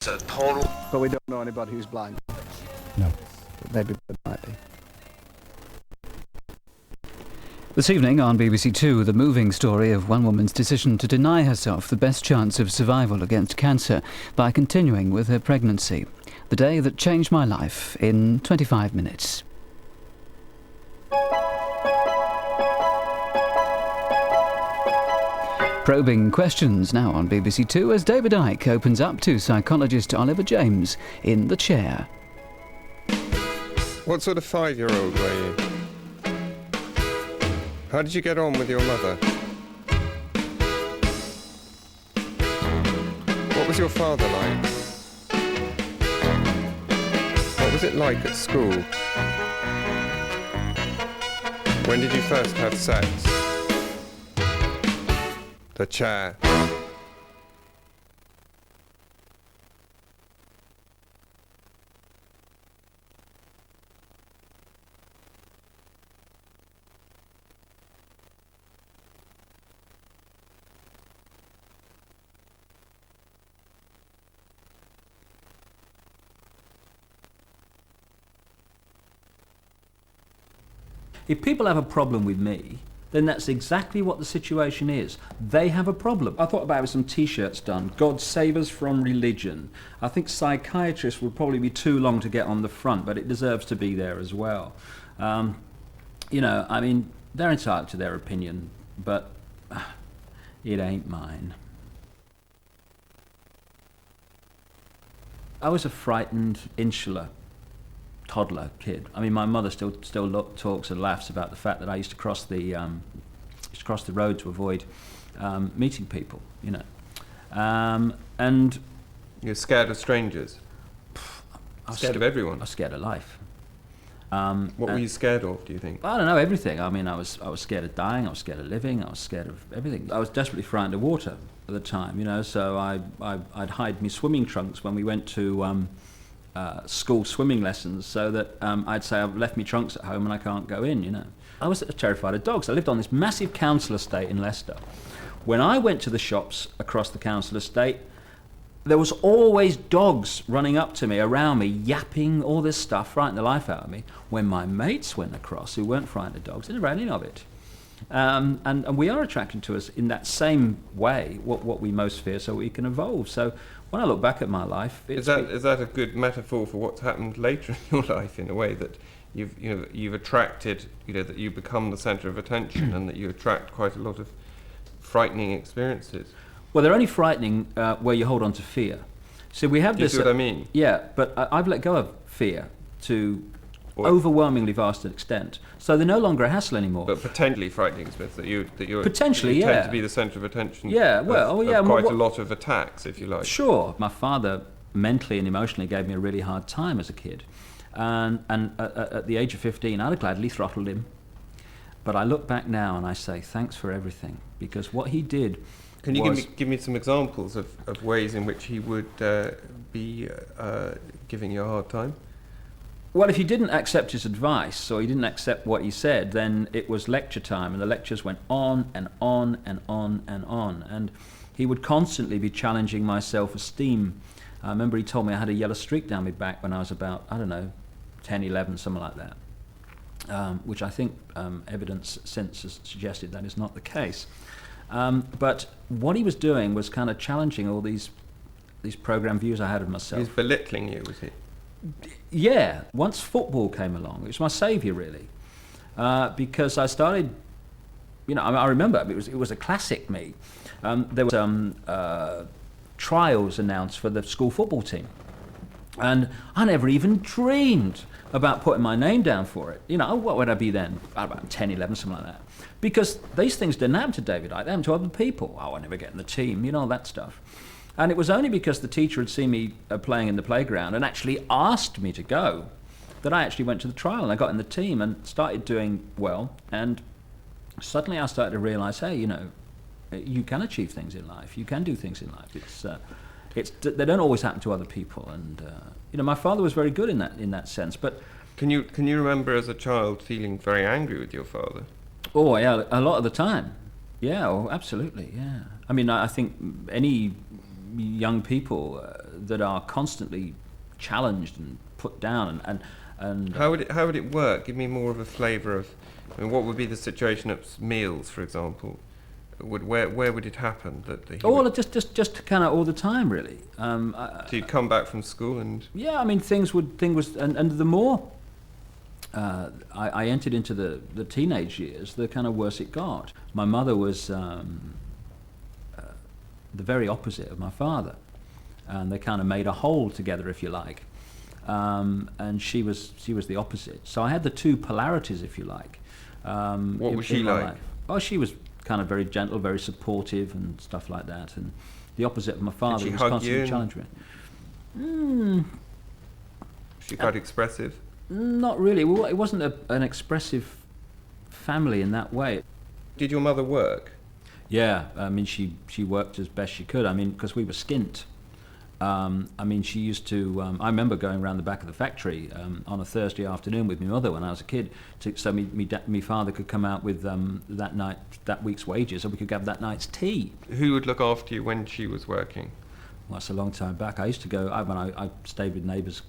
It's a total. But we don't know anybody who's blind. No. But maybe it might be. This evening on BBC Two, the moving story of one woman's decision to deny herself the best chance of survival against cancer by continuing with her pregnancy. The day that changed my life in 25 minutes. Probing questions now on BBC Two as David Icke opens up to psychologist Oliver James in The Chair. What sort of 5-year-old were you? How did you get on with your mother? What was your father like? What was it like at school? When did you first have sex? The Chair. If people have a problem with me, then that's exactly what the situation is. They have a problem. I thought about having some T-shirts done. God save us from religion. I think psychiatrists would probably be too long to get on the front, but it deserves to be there as well. You know, I mean, they're entitled to their opinion, but it ain't mine. I was a frightened, insular toddler kid. I mean, my mother still talks and laughs about the fact that I used to cross the road to avoid meeting people, you know. And You're scared of strangers? I was Scared of everyone? I was scared of life. What were you scared of, do you think? I don't know, everything. I mean, I was scared of dying, I was scared of living, I was scared of everything. I was desperately frightened of water at the time, you know, so I'd hide me swimming trunks when we went to school swimming lessons, so that I'd say I've left me trunks at home and I can't go in, you know. I was terrified of dogs. I lived on this massive council estate in Leicester. When I went to the shops across the council estate, there was always dogs running up to me, around me, yapping, all this stuff, frightening the life out of me. When my mates went across, who weren't frightened of dogs, they didn't have any of it. And we are attracted to us in that same way, what we most fear, so we can evolve. So when I look back at my life, Is that a good metaphor for what's happened later in your life, in a way, that you've attracted, you know, that you become the centre of attention and that you attract quite a lot of frightening experiences? well, they're only frightening where you hold on to fear. So we have Do you this. see what I mean? Yeah, but I've let go of fear to overwhelmingly vast extent, so they're no longer a hassle anymore. But potentially frightening experience that you're Potentially, you yeah. tend to be the centre of attention. Yeah, well, of, oh, yeah, of quite what- a lot of attacks, if you like. Sure. My father mentally and emotionally gave me a really hard time as a kid. And at the age of 15, I'd have gladly throttled him. But I look back now and I say, thanks for everything. Because what he did Can you was... give me some examples of ways in which he would be giving you a hard time? Well, if he didn't accept his advice, or he didn't accept what he said, then it was lecture time, and the lectures went on and on and on and on. And he would constantly be challenging my self-esteem. I remember he told me I had a yellow streak down my back when I was about, 10, 11, something like that, which I think evidence since has suggested that is not the case. But what he was doing was kind of challenging all these program views I had of myself. He was belittling you, was he? Yeah, once football came along, it was my saviour really, because I started, I remember it was a classic me. There was trials announced for the school football team, and I never even dreamed about putting my name down for it. What would I be then? About 10, 11, something like that. Because these things didn't happen to David Icke, they happened to other people. Oh, I never get in the team, all that stuff. And it was only because the teacher had seen me playing in the playground and actually asked me to go that I actually went to the trial, and I got in the team and started doing well. And suddenly I started to realise, hey, you can achieve things in life. You can do things in life. They don't always happen to other people. And my father was very good in that sense. But Can you remember as a child feeling very angry with your father? oh yeah, a lot of the time. Yeah, absolutely. Yeah. I mean, I think any young people, that are constantly challenged and put down, and How would it work? Give me more of a flavour of. I mean, what would be the situation at meals, for example? Where would it happen that just kind of all the time, really. So you'd come back from school and Yeah, I mean, and the more I entered into the teenage years, the kind of worse it got. My mother was the very opposite of my father, and they kind of made a whole together, if you like. And she was the opposite. So I had the two polarities, if you like. What was she like? Oh, she was kind of very gentle, very supportive, and stuff like that. And the opposite of my father was constantly challenging me. Was she quite expressive? Not really. Well, it wasn't an expressive family in that way. Did your mother work? Yeah, I mean, she worked as best she could. I mean, because we were skint. I mean, she used to. I remember going around the back of the factory on a Thursday afternoon with my mother when I was a kid, so me father could come out with that week's wages, so we could have that night's tea. Who would look after you when she was working? Well, that's a long time back. I used to go when I stayed with neighbours.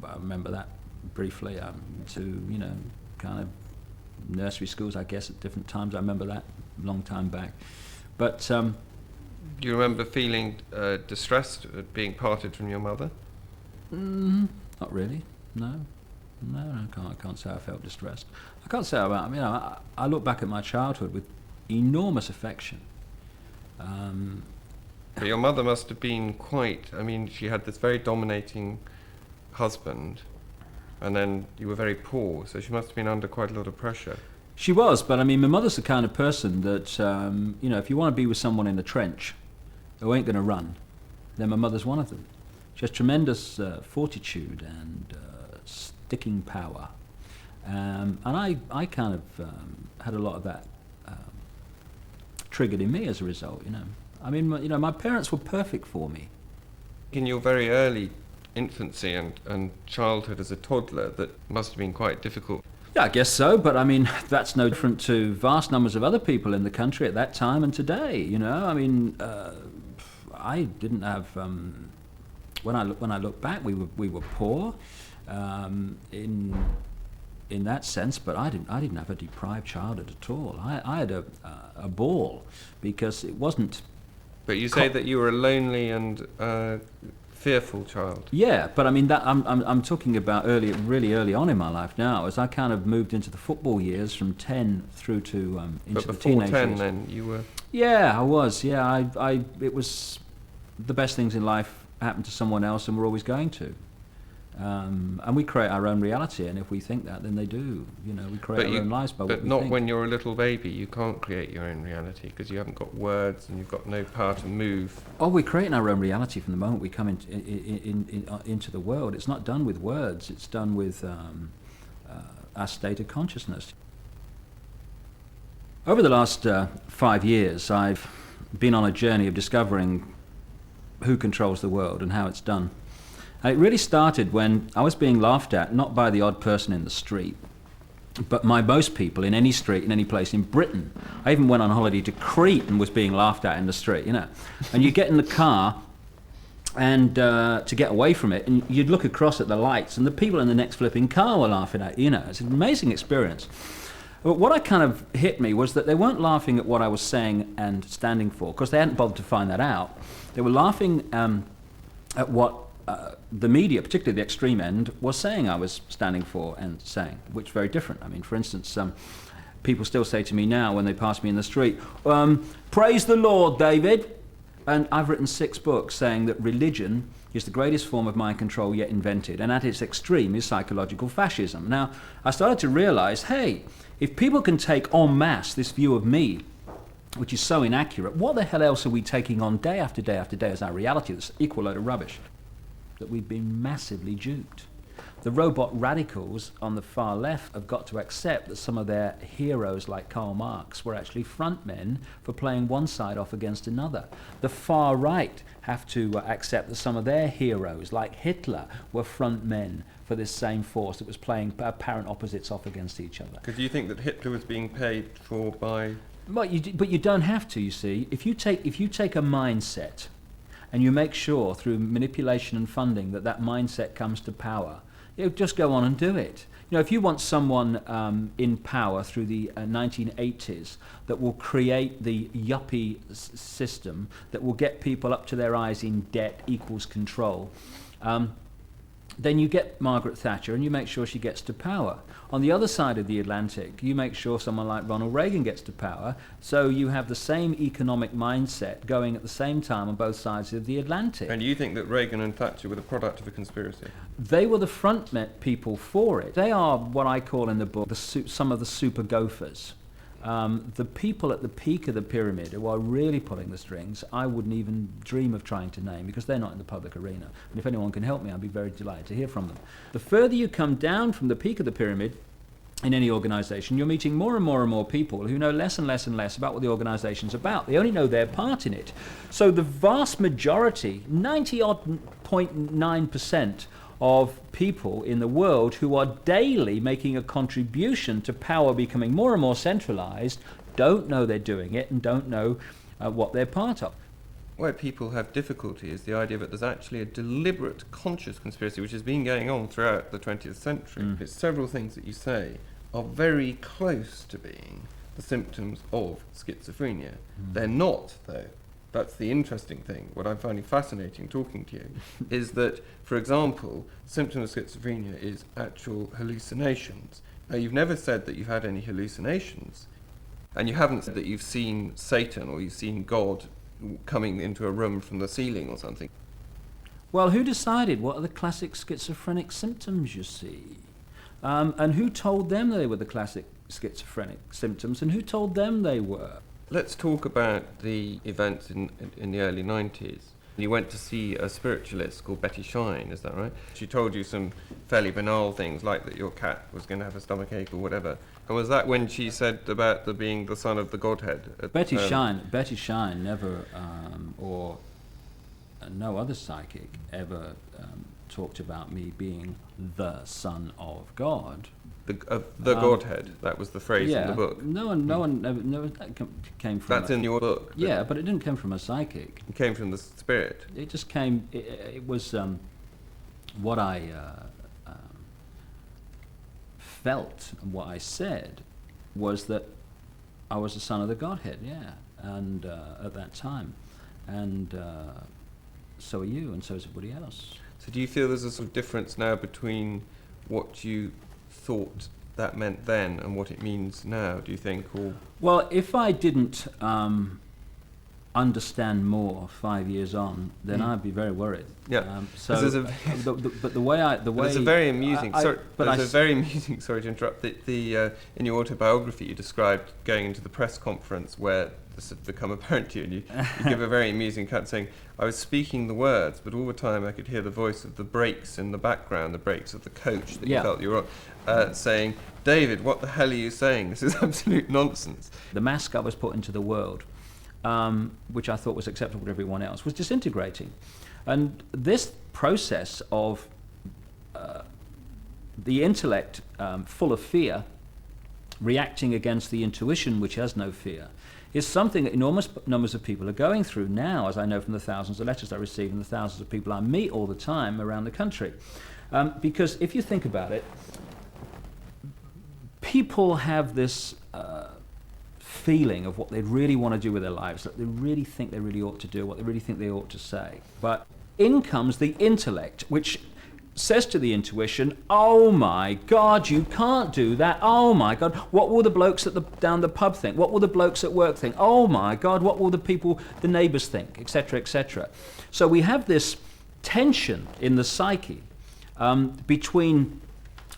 I remember that briefly. To kind of nursery schools, I guess, at different times. I remember that a long time back, but. Do you remember feeling distressed at being parted from your mother? Not really. No, I can't say I felt distressed. I can't say about. I look back at my childhood with enormous affection. But your mother must have been quite. I mean, she had this very dominating husband, and then you were very poor, so she must have been under quite a lot of pressure. She was, but I mean, my mother's the kind of person that, if you want to be with someone in the trench who ain't going to run, then my mother's one of them. She has tremendous fortitude and sticking power. And I kind of had a lot of that triggered in me as a result, I mean, my parents were perfect for me. In your very early infancy and childhood as a toddler, that must have been quite difficult. Yeah, I guess so, but I mean, that's no different to vast numbers of other people in the country at that time and today, I mean, I didn't have, when I look back, we were poor, in that sense, but I didn't have a deprived childhood at all. I had a ball, because it wasn't. But you say that you were a lonely and fearful child. Yeah, but I mean that I'm talking about really early on in my life now, as I kind of moved into the football years from 10 through to into the teenage years. But before 10, then you were. Yeah, I was. Yeah, it was the best things in life happened to someone else, and we're always going to. And we create our own reality, and if we think that, then they do. We create our own lives by what we think. But not when you're a little baby. You can't create your own reality because you haven't got words and you've got no power to move. Oh, we're creating our own reality from the moment we come into the world. It's not done with words. It's done with our state of consciousness. Over the last 5 years, I've been on a journey of discovering who controls the world and how it's done. And it really started when I was being laughed at, not by the odd person in the street, but by most people in any street, in any place in Britain. I even went on holiday to Crete and was being laughed at in the street, And you get in the car and to get away from it, and you'd look across at the lights, and the people in the next flipping car were laughing at you, It's an amazing experience. But what kind of hit me was that they weren't laughing at what I was saying and standing for, because they hadn't bothered to find that out. They were laughing at what the media, particularly the extreme end, was saying I was standing for and saying, which is very different. I mean, for instance, people still say to me now when they pass me in the street, praise the Lord, David. And I've written 6 books saying that religion is the greatest form of mind control yet invented, and at its extreme is psychological fascism. Now, I started to realize, hey, if people can take en masse this view of me, which is so inaccurate, what the hell else are we taking on day after day after day as our reality? That's equal load of rubbish. That we've been massively duped. The robot radicals on the far left have got to accept that some of their heroes, like Karl Marx, were actually frontmen for playing one side off against another. The far right have to accept that some of their heroes, like Hitler, were frontmen for this same force that was playing apparent opposites off against each other. Because you think that Hitler was being paid for by. But you don't have to. You see, if you take a mindset and you make sure through manipulation and funding that that mindset comes to power, just go on and do it. If you want someone in power through the 1980s that will create the yuppie system that will get people up to their eyes in debt equals control, then you get Margaret Thatcher and you make sure she gets to power. On the other side of the Atlantic, you make sure someone like Ronald Reagan gets to power, so you have the same economic mindset going at the same time on both sides of the Atlantic. And you think that Reagan and Thatcher were the product of a conspiracy? They were the front people for it. They are what I call in the book some of the super gophers. The people at the peak of the pyramid who are really pulling the strings, I wouldn't even dream of trying to name because they're not in the public arena. And if anyone can help me, I'd be very delighted to hear from them. The further you come down from the peak of the pyramid in any organisation, you're meeting more and more and more people who know less and less and less about what the organisation's about. They only know their part in it. So the vast majority, 90.9% of people in the world who are daily making a contribution to power becoming more and more centralised don't know they're doing it and don't know what they're part of. Where people have difficulty is the idea that there's actually a deliberate, conscious conspiracy which has been going on throughout the 20th century. It's several things that you say are very close to being the symptoms of schizophrenia. They're not, though. That's the interesting thing. What I'm finding fascinating talking to you is that, for example, symptom of schizophrenia is actual hallucinations. Now, you've never said that you've had any hallucinations, and you haven't said that you've seen Satan or you've seen God coming into a room from the ceiling or something. Well, who decided what are the classic schizophrenic symptoms you see? And who told them they were the classic schizophrenic symptoms, and who told them they were? Let's talk about the events in the early 90s. You went to see a spiritualist called Betty Shine, is that right? She told you some fairly banal things, like that your cat was going to have a stomachache or whatever. And was that when she said about being the son of the Godhead? Betty Shine never, or no other psychic ever talked about me being the son of God. The Godhead, that was the phrase in the book. No one never came from. That's in your book. Yeah, but it didn't come from a psychic. It came from the spirit. It just came. It was what I felt and what I said was that I was the son of the Godhead. Yeah, and at that time, and so are you, and so is everybody else. So do you feel there's a sort of difference now between what you thought that meant then and what it means now, do you think? Or well, if I didn't understand more 5 years on, then I'd be very worried. Yeah. So, but the way it's a very amusing. Very amusing. Sorry to interrupt. In your autobiography, you described going into the press conference where this had become apparent to you, and you give a very amusing account saying, "I was speaking the words, but all the time I could hear the voice of the brakes in the background, the brakes of the coach that you felt you were on, saying, 'David, what the hell are you saying? This is absolute nonsense.'" The mask I was put into the world, which I thought was acceptable to everyone else, was disintegrating. And this process of the intellect full of fear reacting against the intuition which has no fear is something that enormous numbers of people are going through now, as I know from the thousands of letters I receive and the thousands of people I meet all the time around the country. Because if you think about it, people have this feeling of what they really want to do with their lives, that they really think they really ought to do, what they really think they ought to say. But in comes the intellect, which says to the intuition, "Oh my God, you can't do that. Oh my God, what will the blokes down the pub think? What will the blokes at work think? Oh my God, what will the neighbours think?" Etc., etc. So we have this tension in the psyche between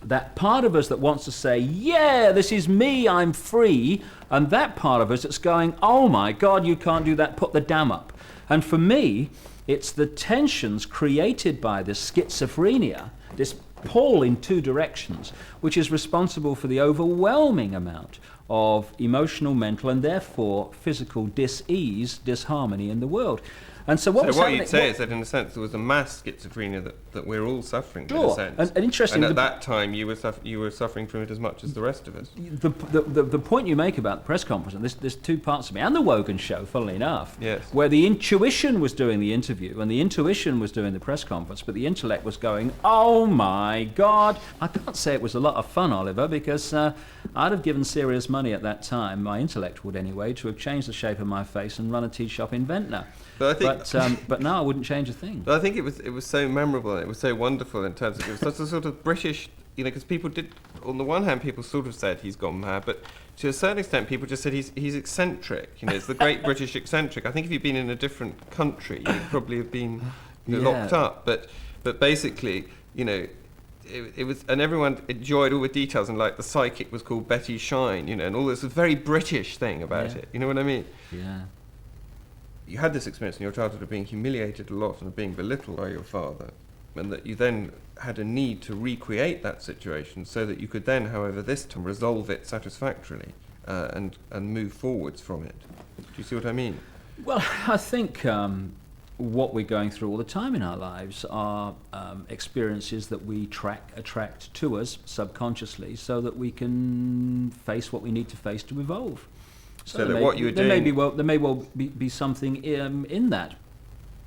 that part of us that wants to say, "Yeah, this is me, I'm free," and that part of us that's going, "Oh my God, you can't do that, put the dam up." And for me, it's the tensions created by this schizophrenia, this pull in two directions, which is responsible for the overwhelming amount of emotional, mental, and therefore physical dis-ease, disharmony in the world. And so what was what happening? you'd say is that in a sense there was a mass schizophrenia that we're all suffering in a Sure. sense. And interesting. And at that time you were suffering from it as much as the rest of us. The point you make about the press conference, and there's two parts of me, and the Wogan show, funnily enough, Yes. where the intuition was doing the interview and the intuition was doing the press conference, but the intellect was going, oh my God. I can't say it was a lot of fun, Oliver, because I'd have given serious money at that time, my intellect would anyway, to have changed the shape of my face and run a tea shop in Ventnor. But I think, but now I wouldn't change a thing. but I think it was so memorable and it was so wonderful in terms of it was such a sort of British, because people did, on the one hand, people sort of said he's gone mad, but to a certain extent, people just said he's eccentric. It's the great British eccentric. I think if you'd been in a different country, you'd probably have been locked up. But basically, it was, and everyone enjoyed all the details, and like the psychic was called Betty Shine, and all this very British thing about it. You know what I mean? Yeah. You had this experience in your childhood of being humiliated a lot and of being belittled by your father, and that you then had a need to recreate that situation so that you could then, however, this time resolve it satisfactorily and move forwards from it. Do you see what I mean? Well, I think what we're going through all the time in our lives are experiences that we attract to us subconsciously so that we can face what we need to face to evolve. So that what you were doing... There may well be something in that.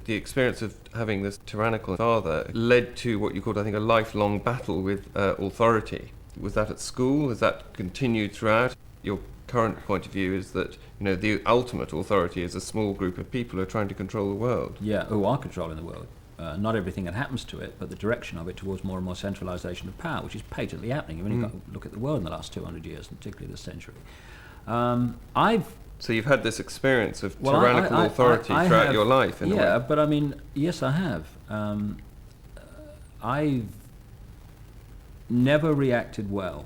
The experience of having this tyrannical father led to what you called, I think, a lifelong battle with authority. Was that at school? Has that continued throughout? Your current point of view is that the ultimate authority is a small group of people who are trying to control the world. Yeah, who are controlling the world. Not everything that happens to it, but the direction of it towards more and more centralisation of power, which is patently happening. I mean, you've got to look at the world in the last 200 years, and particularly this century. So you've had this experience of tyrannical authority throughout your life, in a way. Yeah, but I mean, yes, I have. I've never reacted well,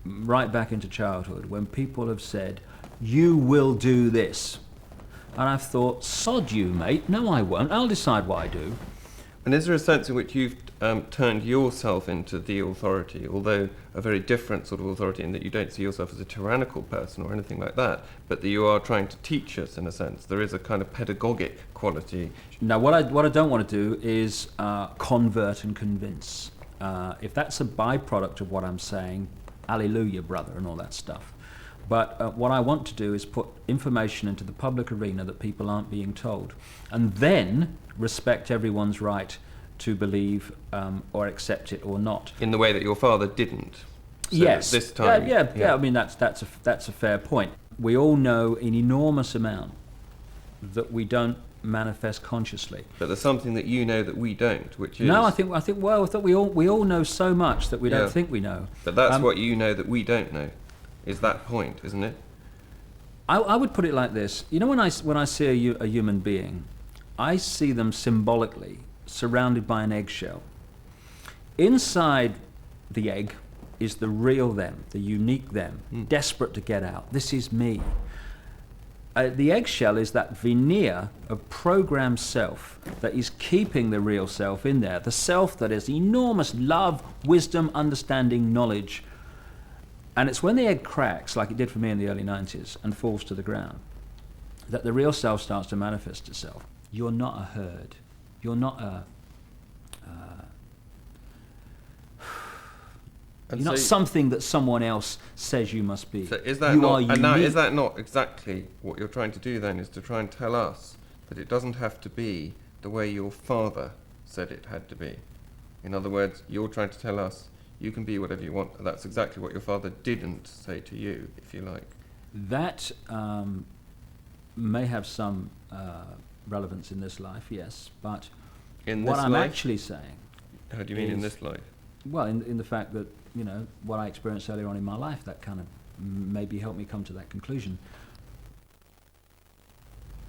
right back into childhood, when people have said, you will do this. And I've thought, sod you, mate. No, I won't. I'll decide what I do. And is there a sense in which you've turned yourself into the authority, although a very different sort of authority, in that you don't see yourself as a tyrannical person or anything like that, but that you are trying to teach us, in a sense? There is a kind of pedagogic quality. Now, what I don't want to do is convert and convince. If that's a byproduct of what I'm saying, hallelujah, brother, and all that stuff. But what I want to do is put information into the public arena that people aren't being told, and then respect everyone's right to believe or accept it or not. In the way that your father didn't. So yes. This time. Yeah. I mean, that's a fair point. We all know an enormous amount that we don't manifest consciously. But there's something that you know that we don't, which is... No, I think we all know so much that we don't think we know. But that's what you know that we don't know. Is that point, isn't it? I would put it like this. When I see a human being, I see them symbolically surrounded by an eggshell. Inside the egg is the real them, the unique them, desperate to get out. This is me. The eggshell is that veneer of programmed self that is keeping the real self in there, the self that has enormous love, wisdom, understanding, knowledge. And it's when the egg cracks, like it did for me in the early 90s, and falls to the ground, that the real self starts to manifest itself. You're not a herd. You're not you're not something that someone else says you must be. So is that is that not exactly what you're trying to do then, is to try and tell us that it doesn't have to be the way your father said it had to be? In other words, you're trying to tell us you can be whatever you want, and that's exactly what your father didn't say to you, if you like. That may have some relevance in this life, yes, but what I'm actually saying... How do you mean in this life? Well, in the fact that, what I experienced earlier on in my life, that kind of maybe helped me come to that conclusion.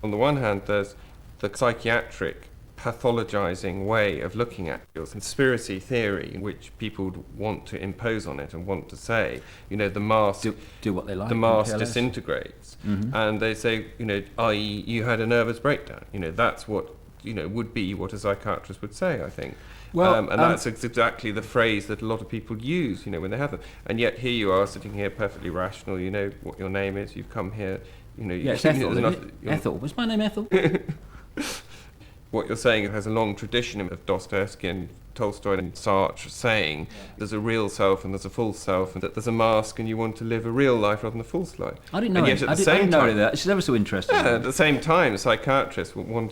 On the one hand, there's the psychiatric pathologizing way of looking at your conspiracy theory, which people want to impose on it and want to say, the mask do what they like. The mask disintegrates, and they say, i.e., you had a nervous breakdown. That's what would be what a psychiatrist would say, I think. Well, and that's exactly the phrase that a lot of people use, when they have them. And yet here you are sitting here perfectly rational. You know what your name is. You've come here. Yes, Ethel. Ethel. Was my name Ethel? What you're saying has a long tradition of Dostoevsky and Tolstoy and Sartre saying there's a real self and there's a false self, and that there's a mask and you want to live a real life rather than a false life. I didn't know And yet it. at the I same didn't know time, that. It's ever so interesting. yeah, at the same time, psychiatrists will want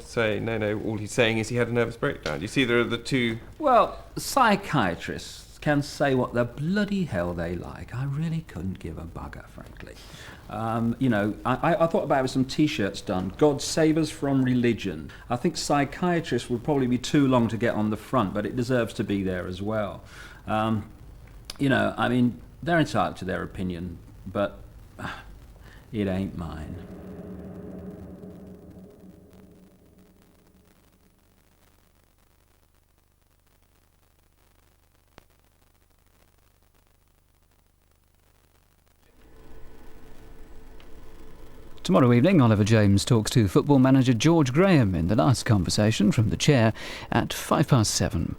to say, no, all he's saying is he had a nervous breakdown. You see, there are the two. Well, psychiatrists can say what the bloody hell they like. I really couldn't give a bugger, frankly. I thought about having some T-shirts done. God save us from religion. I think psychiatrists would probably be too long to get on the front, but it deserves to be there as well. They're entitled to their opinion, but it ain't mine. Tomorrow evening, Oliver James talks to football manager George Graham in the last conversation from the chair at 7:05.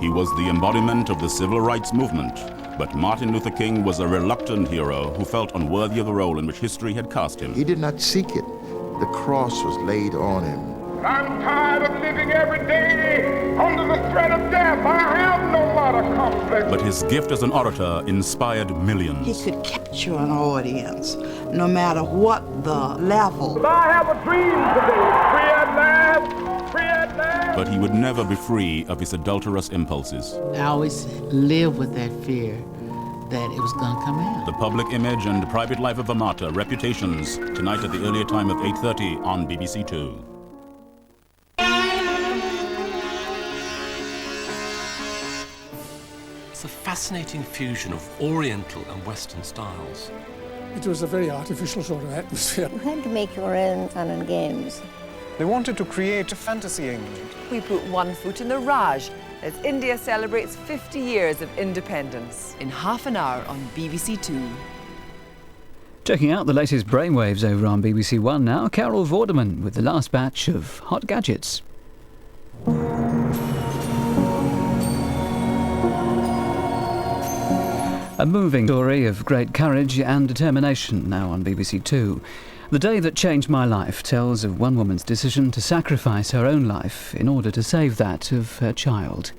He was the embodiment of the civil rights movement, but Martin Luther King was a reluctant hero who felt unworthy of the role in which history had cast him. He did not seek it. The cross was laid on him. I'm tired of living every day under the threat of death. I have no lot of complex. But his gift as an orator inspired millions. He could capture an audience, no matter what the level. I have a dream today. Free at last. Free at last. But he would never be free of his adulterous impulses. I always lived with that fear that it was going to come out. The public image and private life of a martyr, Reputations, tonight at the earlier time of 8:30 on BBC Two. It's a fascinating fusion of Oriental and Western styles. It was a very artificial sort of atmosphere. You had to make your own fun and games. They wanted to create a fantasy England. We put one foot in the Raj as India celebrates 50 years of independence. In half an hour on BBC Two. Checking out the latest brainwaves over on BBC One now, Carol Vorderman with the last batch of Hot Gadgets. A moving story of great courage and determination now on BBC Two. The Day That Changed My Life tells of one woman's decision to sacrifice her own life in order to save that of her child.